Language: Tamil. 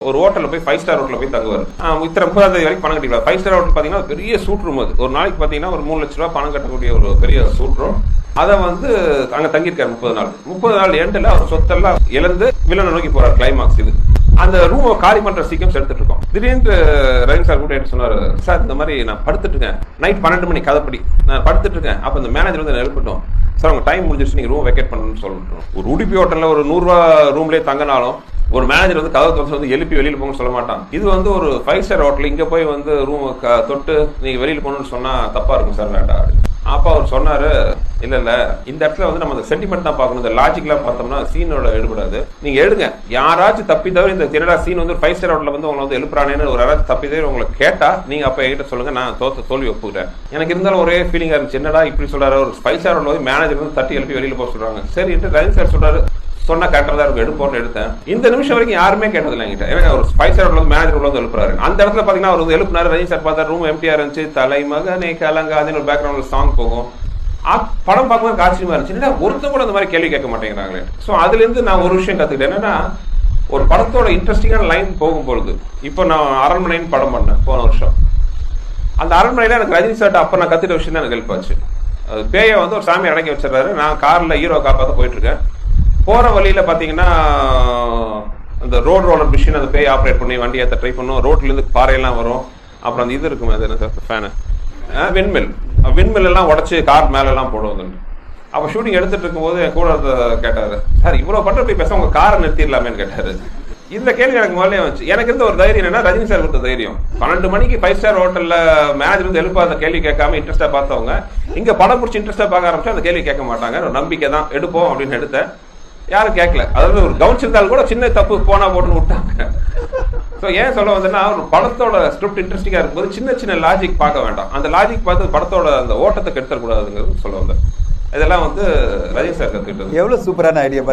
ஒரு ஹோட்டல்ல போய் 5 ஸ்டார் ஹோட்டல்ல போய் தங்குவார். இத்தனை 30,000 வரைக்கும் பணம் கட்டிக்கலாம். 5 ஸ்டார் ஹோட்டல் பாத்தீங்கன்னா பெரிய சூட் ரூம். அது ஒரு நாளைக்கு பாத்தீங்கன்னா ஒரு 3 லட்ச ரூபாய் பணம் கட்டக்கூடிய ஒரு பெரிய சூட் ரூம். அதை அங்க தங்கியிருக்காரு 30 நாள். 30 நாள் எண்டில் அவர் சொத்தெல்லாம் இழந்து வில்லனை நோக்கி போறார். கிளைமாக்ஸ் இது. அந்த ரூம் காலி பண்ற சீக்கிரம் எடுத்துட்டு இருக்கோம். திடீர்னு ரவீந்திர சார் கூட என்ன சொன்னாரு, சார் இந்த மாதிரி நான் படுத்துட்டு இருக்கேன், நைட் 12 மணி கதைப்படி நான் படுத்துட்டு இருக்கேன். அப்ப இந்த மேனேஜர் வந்து எழுப்பிட்டோம், சார் உங்க டைம் முடிஞ்சிருச்சு, நீங்க ரூம் வெக்கேட் பண்ணணும்னு சொல்லிட்டோம். ஒரு உடுப்பி ஹோட்டல்ல ஒரு 100 ரூபாய் ரூம்லயே தங்கினாலும் ஒரு மேனேஜர் வந்து கதவை திறந்து வந்து எழுப்பி வெளியில போங்கன்னு சொல்ல மாட்டான். இது வந்து ஒரு 5 ஸ்டார் ஹோட்டல், இங்க போய் வந்து ரூம் தொட்டு நீங்க வெளியில போகணும்னு சொன்னா தப்பா இருக்கும் சார் வேண்டா. அப்ப அவர் சொன்னாரு, இல்ல இல்ல இந்த இடத்துல வந்து நம்ம சென்டிமெண்ட் தான் பார்க்கணும், இந்த லாஜிக்லாம் பார்த்தோம்னா சீனோட எடுபடாது, நீங்க எடுங்க. யாராச்சும் தப்பி தவிர இந்த திருடா சீன் வந்து 5 ஸ்டார் ஹோட்டல்ல வந்து உங்களை வந்து எழுப்புறானேன்னு ஒரு யாராச்சும் தப்பி தவிர உங்களுக்கு கேட்டா நீங்க அப்ப என்கிட்ட சொல்லுங்க, நான் தோல்வி ஒப்புக்கிறேன். எனக்கு இருந்தாலும் ஒரே ஃபீலிங்கா இருந்துச்சு, என்னடா இப்படி சொல்றாரு, ஒரு 5 ஸ்டார் ஹோட்டல் வந்து மேனேஜர் வந்து தட்டி எழுப்பி வெளியில போக சொல்றாங்க. சரி ரஜினி சார் சொல்றாரு, சொன்னா கரெக்டா தான் இருக்கும், எடுப்போம்னு எடுத்தேன். இந்த நிமிஷம் வரைக்கும் யாருமே கேட்டதில்லை என்கிட்ட. ஏன்னா ஒரு 5 ஸ்டார் ஹோட்டல் மேனேஜர் உள்ள வந்து எழுப்புறாரு. அந்த இடத்துல பாத்தீங்கன்னா அவர் வந்து எழுப்புனாரு. ரஜினி சார் பார்த்தா ரூம் எம்டிஆர் இருந்துச்சு. தலைமகனே கலங்காதுன்னு ஒரு பேக்ரவுண்ட்ல சாங் போகும். படம் பார்க்கும்போது ஆச்சரியமா இருந்துச்சு, ஒருத்தர் கூட அந்த மாதிரி கேள்வி கேட்க மாட்டேங்கிறாங்களே. ஸோ அதுல இருந்து நான் ஒரு விஷயம் கத்துக்கிட்டேன், என்னன்னா ஒரு படத்தோட இன்ட்ரெஸ்டிங்கான லைன் போகும்பொழுது, இப்போ நான் அரண்மனைன்னு படம் பண்ணேன் போன வருஷம். அந்த அரண்மனையில எனக்கு ரஜினி சார்ட்ட அப்ப நான் கத்துட்ட விஷயம் தான் எனக்கு ஹெல்ப் ஆச்சு. பேயை வந்து ஒரு சாமி அடக்கி வச்சிடறாரு. நான் கார்ல ஹீரோ காப்பாற்ற போயிட்டு இருக்கேன். போற வழியில பாத்தீங்கன்னா அந்த ரோட் ரோலர் மிஷின் அந்த பேய் ஆப்ரேட் பண்ணி வண்டி ஏற்ற ட்ரை பண்ணும். ரோட்ல இருந்து பாறையெல்லாம் வரும். அப்புறம் அந்த இது இருக்குமே, அது என்ன சார், ஃபேனு, விண்மில் எல்லாம் உடச்சு கார் மேல எல்லாம் போடுவது. அப்ப ஷூட்டிங் எடுத்துட்டு இருக்கும்போது என் கூட கேட்டாரு, சார் இவ்வளவு பண்ற போய் பேச உங்க காரை நிறுத்திடலாமேன்னு கேட்டாரு. இந்த கேள்வி எனக்கு முதல்ல வந்துச்சு. எனக்கு இருந்த ஒரு தைரியம் என்னன்னா, ரஜினி சார் கொடுத்த தைரியம். 12 மணிக்கு 5 ஸ்டார் ஹோட்டல்ல மேனேஜர் வந்து எழுப்பாத கேள்வி கேட்காம இன்ட்ரெஸ்டா பார்த்தவங்க இங்க படம் பிடிச்சி இன்ட்ரெஸ்டா பார்க்க ஆரம்பிச்சா அந்த கேள்வி கேட்க மாட்டாங்க. ஒரு நம்பிக்கை தான், எடுப்போம் அப்படின்னு எடுத்தேன். யாரும் கேட்கல. அதாவது ஒரு கவனிச்சிருந்தாலும் கூட சின்ன தப்பு போனா போட்டுன்னு விட்டாங்க. ஸோ ஏன் சொல்ல வந்தேன்னா, ஒரு படத்தோட ஸ்கிரிப்ட் இன்ட்ரெஸ்டிங்கா இருக்கும்போது சின்ன சின்ன லாஜிக் பார்க்க வேண்டாம். அந்த லாஜிக் பார்த்து படத்தோட அந்த ஓட்டத்தை கெடுத்தக்கூடாதுங்கிறது சொல்ல வந்தேன். இதெல்லாம் வந்து ரஜினி சார் கத்துக்கிட்டது. எவ்வளவு சூப்பரான ஐடியா.